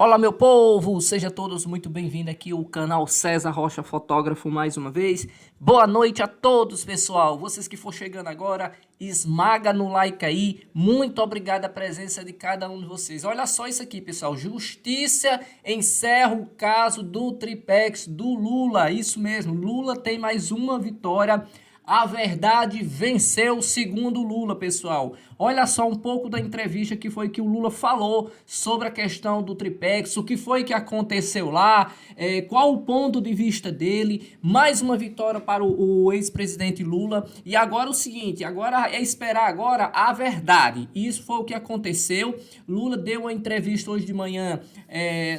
Olá, meu povo! Sejam todos muito bem-vindos aqui ao canal César Rocha Fotógrafo mais uma vez. Boa noite a todos, pessoal. Vocês que for chegando agora, esmaga no like aí. Muito obrigado a presença de cada um de vocês. Olha só isso aqui, pessoal. Justiça encerra o caso do Triplex do Lula. Isso mesmo, Lula tem mais uma vitória. A verdade venceu segundo Lula, pessoal. Olha só um pouco da entrevista que foi que o Lula falou sobre a questão do Triplex, o que foi que aconteceu lá, qual o ponto de vista dele. Mais uma vitória para o ex-presidente Lula. E agora o seguinte, agora é esperar agora a verdade. Isso foi o que aconteceu. Lula deu uma entrevista hoje de manhã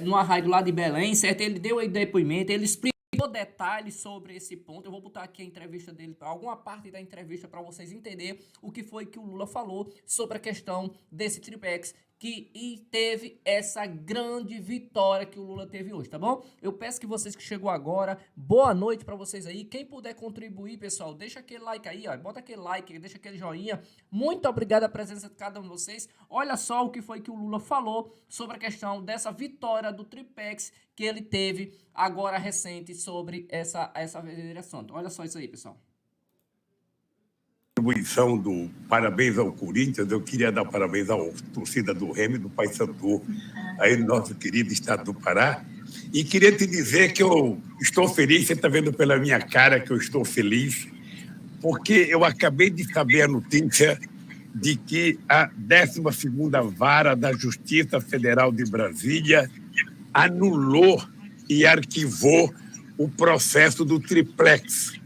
numa rádio lá de Belém, certo? Ele deu aí depoimento, ele explicou detalhes sobre esse ponto. Eu vou botar aqui a entrevista dele, alguma parte da entrevista, para vocês entenderem o que foi que o Lula falou sobre a questão desse triplex e teve essa grande vitória que o Lula teve hoje, tá bom? Eu peço que vocês que chegou agora, boa noite para vocês aí. Quem puder contribuir, pessoal, deixa aquele like aí, ó, bota aquele like, deixa aquele joinha. Muito obrigado a presença de cada um de vocês. Olha só o que foi que o Lula falou sobre a questão dessa vitória do triplex que ele teve agora recente sobre essa verdadeira assunto. Olha só isso aí, pessoal. Contribuição do parabéns ao Corinthians, eu queria dar parabéns à torcida do Remo e do Paysandu, aí no nosso querido estado do Pará, e queria te dizer que eu estou feliz, você está vendo pela minha cara que eu estou feliz, porque eu acabei de saber a notícia de que a 12ª Vara da Justiça Federal de Brasília anulou e arquivou o processo do triplex.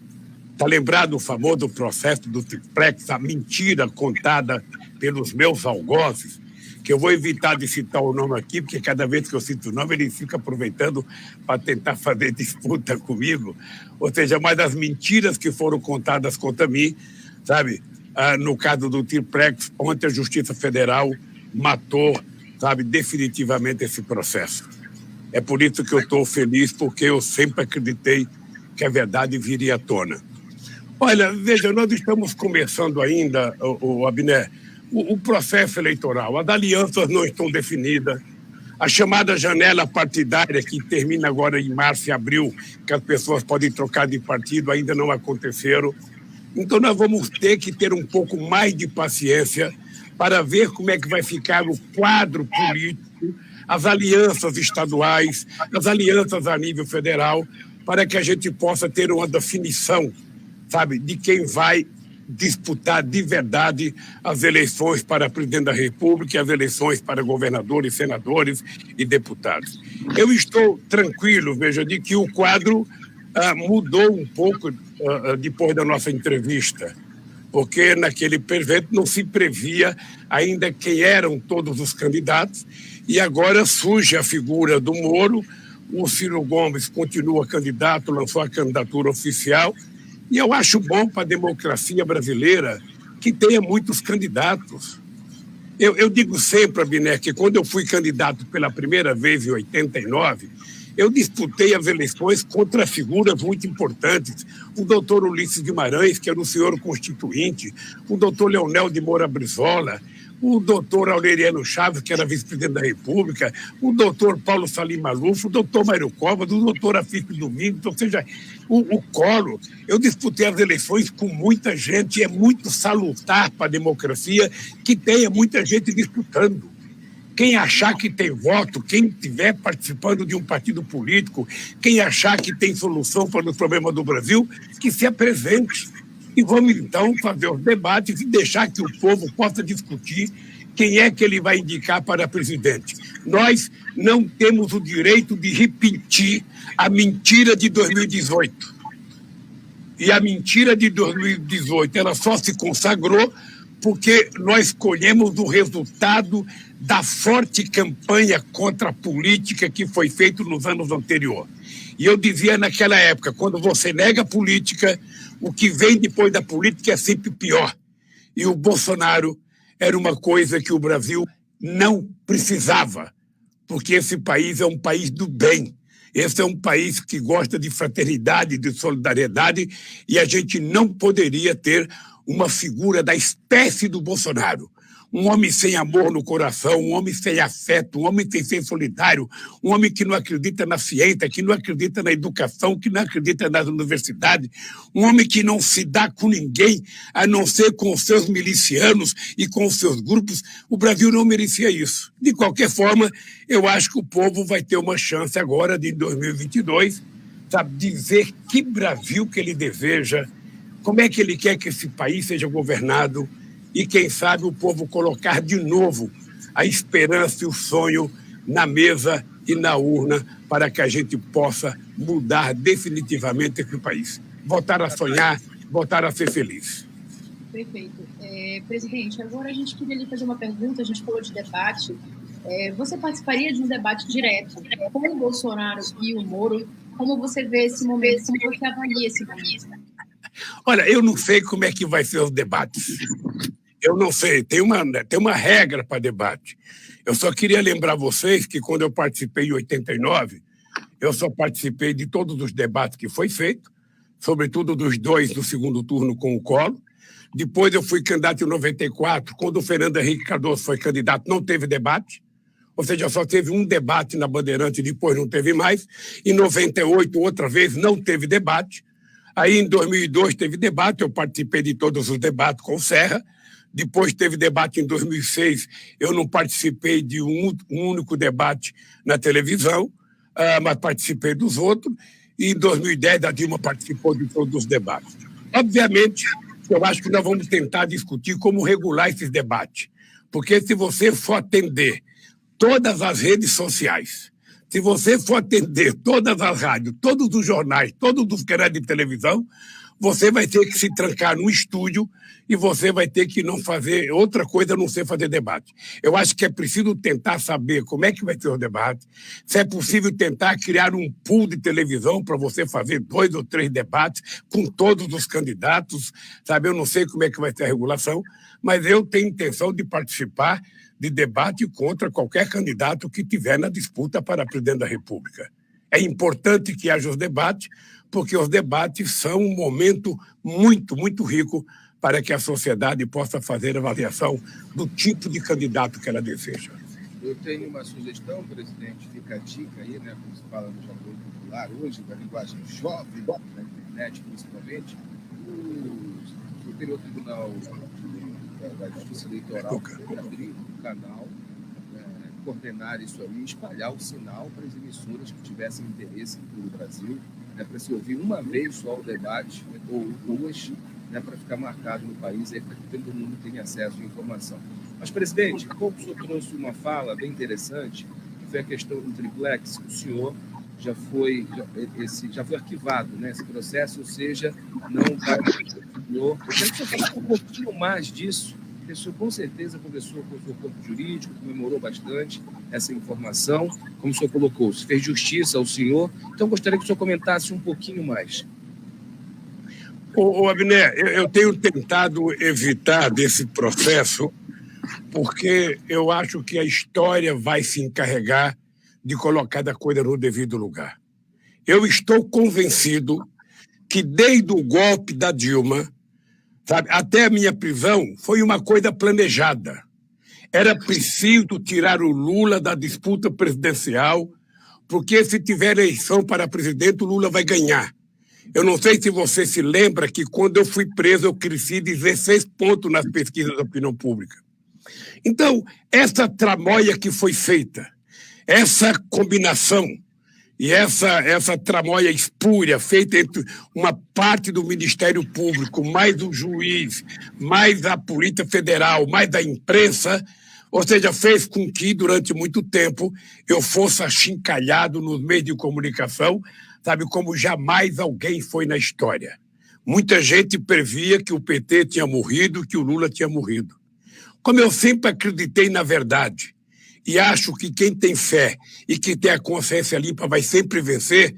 Está lembrado o famoso processo do triplex, a mentira contada pelos meus algozes, que eu vou evitar de citar o nome aqui, porque cada vez que eu cito o nome, ele fica aproveitando para tentar fazer disputa comigo. Ou seja, mas as mentiras que foram contadas contra mim, sabe? No caso do triplex, ontem a Justiça Federal matou, sabe, definitivamente esse processo. É por isso que eu estou feliz, porque eu sempre acreditei que a verdade viria à tona. Olha, veja, nós estamos começando ainda, Abner, o processo eleitoral. As alianças não estão definidas. A chamada janela partidária, que termina agora em março e abril, que as pessoas podem trocar de partido, ainda não aconteceram. Então, nós vamos ter que ter um pouco mais de paciência para ver como é que vai ficar o quadro político, as alianças estaduais, as alianças a nível federal, para que a gente possa ter uma definição, sabe, de quem vai disputar de verdade as eleições para presidente da República e as eleições para governadores, senadores e deputados. Eu estou tranquilo, veja, de que o quadro mudou um pouco depois da nossa entrevista, porque naquele evento não se previa ainda quem eram todos os candidatos, e agora surge a figura do Moro. O Ciro Gomes continua candidato, lançou a candidatura oficial, e eu acho bom para a democracia brasileira que tenha muitos candidatos. Eu digo sempre, Abner, que quando eu fui candidato pela primeira vez em 89, eu disputei as eleições contra figuras muito importantes. O doutor Ulisses Guimarães, que era o senhor constituinte, o doutor Leonel de Moura Brizola, o doutor Aureliano Chaves, que era vice-presidente da República, o doutor Paulo Salim Maluf, o doutor Mário Covas, o doutor Afif Domingos, ou seja, o Collor. Eu disputei as eleições com muita gente, e é muito salutar para a democracia que tenha muita gente disputando. Quem achar que tem voto, quem estiver participando de um partido político, quem achar que tem solução para os problemas do Brasil, que se apresente. E vamos, então, fazer os debates e deixar que o povo possa discutir quem é que ele vai indicar para presidente. Nós não temos o direito de repetir a mentira de 2018. E a mentira de 2018, ela só se consagrou porque nós colhemos o resultado da forte campanha contra a política que foi feita nos anos anteriores. E eu dizia naquela época, quando você nega a política, o que vem depois da política é sempre pior. E o Bolsonaro era uma coisa que o Brasil não precisava, porque esse país é um país do bem. Esse é um país que gosta de fraternidade, de solidariedade, e a gente não poderia ter uma figura da espécie do Bolsonaro. um homem sem amor no coração, um homem sem afeto, um homem sem ser solidário, um homem que não acredita na ciência, que não acredita na educação, que não acredita nas universidades, um homem que não se dá com ninguém, a não ser com os seus milicianos e com os seus grupos. O Brasil não merecia isso. De qualquer forma, eu acho que o povo vai ter uma chance agora, de 2022, sabe, dizer que Brasil que ele deseja, como é que ele quer que esse país seja governado e, quem sabe, o povo colocar de novo a esperança e o sonho na mesa e na urna para que a gente possa mudar definitivamente esse país. Voltar a sonhar, voltar a ser feliz. Perfeito. Presidente, agora a gente queria lhe fazer uma pergunta, a gente falou de debate. Você participaria de um debate direto com o Bolsonaro e o Moro? Como você vê esse momento? Como você avalia esse momento? Olha, eu não sei como é que vai ser os debates. Eu não sei. Tem uma regra para debate. Eu só queria lembrar vocês que quando eu participei em 89, eu só participei de todos os debates que foi feito, sobretudo dos dois do segundo turno com o Collor. Depois eu fui candidato em 94, quando o Fernando Henrique Cardoso foi candidato, não teve debate. Ou seja, só teve um debate na Bandeirante, depois não teve mais. Em 98, outra vez, não teve debate. Aí, em 2002, teve debate, eu participei de todos os debates com o Serra. Depois teve debate em 2006, eu não participei de um único debate na televisão, mas participei dos outros. E em 2010, a Dilma participou de todos os debates. Obviamente, eu acho que nós vamos tentar discutir como regular esses debates. Porque se você for atender todas as redes sociais, se você for atender todas as rádios, todos os jornais, todos os canais de televisão, você vai ter que se trancar num estúdio e você vai ter que não fazer outra coisa a não ser fazer debate. Eu acho que é preciso tentar saber como é que vai ser o debate, se é possível tentar criar um pool de televisão para você fazer 2 ou 3 debates com todos os candidatos, sabe? Eu não sei como é que vai ser a regulação, mas eu tenho intenção de participar de debate contra qualquer candidato que tiver na disputa para presidente da República. É importante que haja os debates, porque os debates são um momento muito, muito rico para que a sociedade possa fazer a avaliação do tipo de candidato que ela deseja. Eu tenho uma sugestão, presidente, fica a dica aí, né, como se fala no jargão popular hoje, na linguagem jovem, na internet principalmente, o Superior Tribunal da Justiça Eleitoral abrir um canal, coordenar isso aí, espalhar o sinal para as emissoras que tivessem interesse pelo Brasil, para se ouvir uma vez só o debate, ou 2, para ficar marcado no país, para que todo mundo tenha acesso à informação. Mas, presidente, o senhor trouxe uma fala bem interessante, que foi a questão do triplex, que o senhor já foi arquivado, né, esse processo, ou seja, não vai... Eu quero que você fale um pouquinho mais disso, porque o senhor com certeza conversou com o seu corpo jurídico, comemorou bastante essa informação, como o senhor colocou, se fez justiça ao senhor, então gostaria que o senhor comentasse um pouquinho mais. Abner, eu tenho tentado evitar desse processo, porque eu acho que a história vai se encarregar de colocar a coisa no devido lugar. Eu estou convencido que desde o golpe da Dilma, sabe, até a minha prisão, foi uma coisa planejada. Era preciso tirar o Lula da disputa presidencial, porque se tiver eleição para presidente, o Lula vai ganhar. Eu não sei se você se lembra que quando eu fui preso, eu cresci 16 pontos nas pesquisas da opinião pública. Então, essa tramóia que foi feita, essa combinação e essa tramóia espúria feita entre uma parte do Ministério Público, mais o juiz, mais a Polícia Federal, mais a imprensa, ou seja, fez com que, durante muito tempo, eu fosse achincalhado nos meios de comunicação, sabe, como jamais alguém foi na história. Muita gente previa que o PT tinha morrido, que o Lula tinha morrido. Como eu sempre acreditei na verdade, e acho que quem tem fé e que tem a consciência limpa vai sempre vencer,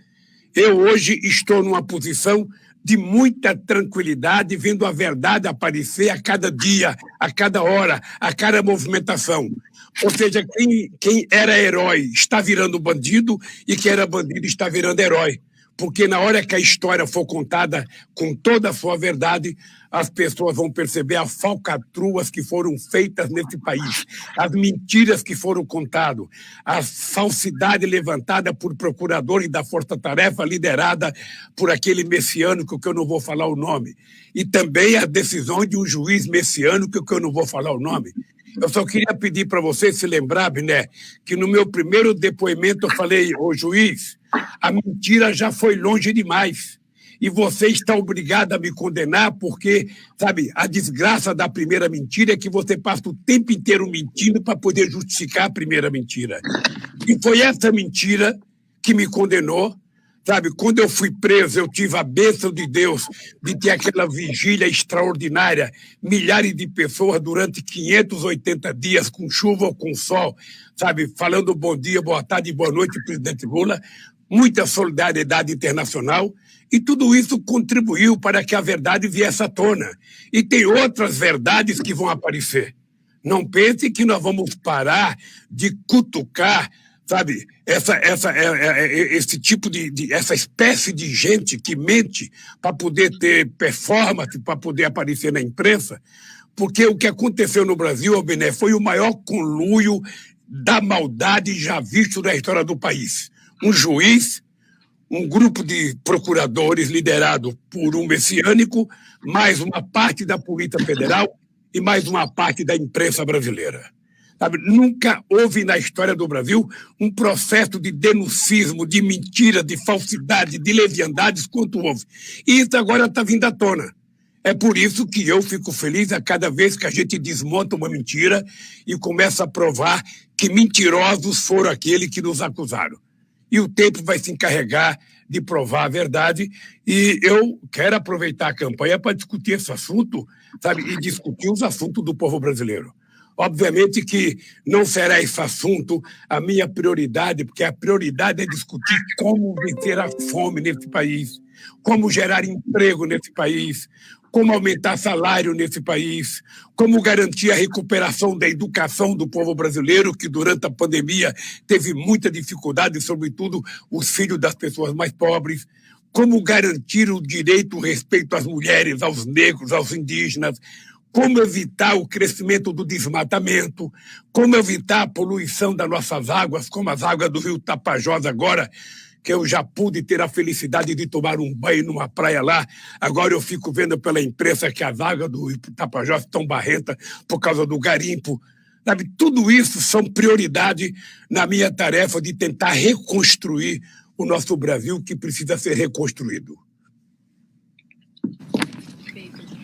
eu hoje estou numa posição de muita tranquilidade, vendo a verdade aparecer a cada dia, a cada hora, a cada movimentação. Ou seja, quem era herói está virando bandido e quem era bandido está virando herói. porque na hora que a história for contada com toda a sua verdade, as pessoas vão perceber as falcatruas que foram feitas nesse país, as mentiras que foram contadas, a falsidade levantada por procuradores da Força-Tarefa, liderada por aquele messiânico que eu não vou falar o nome, e também a decisão de um juiz messiânico que eu não vou falar o nome. Eu só queria pedir para você se lembrar, Biné, que no meu primeiro depoimento eu falei, ô juiz, a mentira já foi longe demais. E você está obrigado a me condenar porque, sabe, a desgraça da primeira mentira é que você passa o tempo inteiro mentindo para poder justificar a primeira mentira. E foi essa mentira que me condenou. Sabe, quando eu fui preso, eu tive a bênção de Deus de ter aquela vigília extraordinária, milhares de pessoas durante 580 dias, com chuva ou com sol, sabe, falando bom dia, boa tarde, boa noite, presidente Lula, muita solidariedade internacional, e tudo isso contribuiu para que a verdade viesse à tona. E tem outras verdades que vão aparecer. Não pense que nós vamos parar de cutucar, sabe, esse tipo essa espécie de gente que mente para poder ter performance, para poder aparecer na imprensa, porque o que aconteceu no Brasil, Bené, foi o maior conluio da maldade já visto na história do país. Um juiz, um grupo de procuradores liderado por um messiânico, mais uma parte da Polícia Federal e mais uma parte da imprensa brasileira. Sabe, nunca houve na história do Brasil um processo de denuncismo, de mentira, de falsidade, de leviandades quanto houve. E isso agora está vindo à tona. É por isso que eu fico feliz a cada vez que a gente desmonta uma mentira e começa a provar que mentirosos foram aqueles que nos acusaram. E o tempo vai se encarregar de provar a verdade. E eu quero aproveitar a campanha para discutir esse assunto, sabe, e discutir os assuntos do povo brasileiro. Obviamente que não será esse assunto a minha prioridade, porque a prioridade é discutir como vencer a fome nesse país, como gerar emprego nesse país, como aumentar salário nesse país, como garantir a recuperação da educação do povo brasileiro, que durante a pandemia teve muita dificuldade, sobretudo os filhos das pessoas mais pobres, como garantir o direito, o respeito às mulheres, aos negros, aos indígenas, como evitar o crescimento do desmatamento, como evitar a poluição das nossas águas, como as águas do rio Tapajós agora, que eu já pude ter a felicidade de tomar um banho numa praia lá, agora eu fico vendo pela imprensa que as águas do rio Tapajós estão barrentas por causa do garimpo. Sabe, tudo isso são prioridade na minha tarefa de tentar reconstruir o nosso Brasil, que precisa ser reconstruído. Perfeito.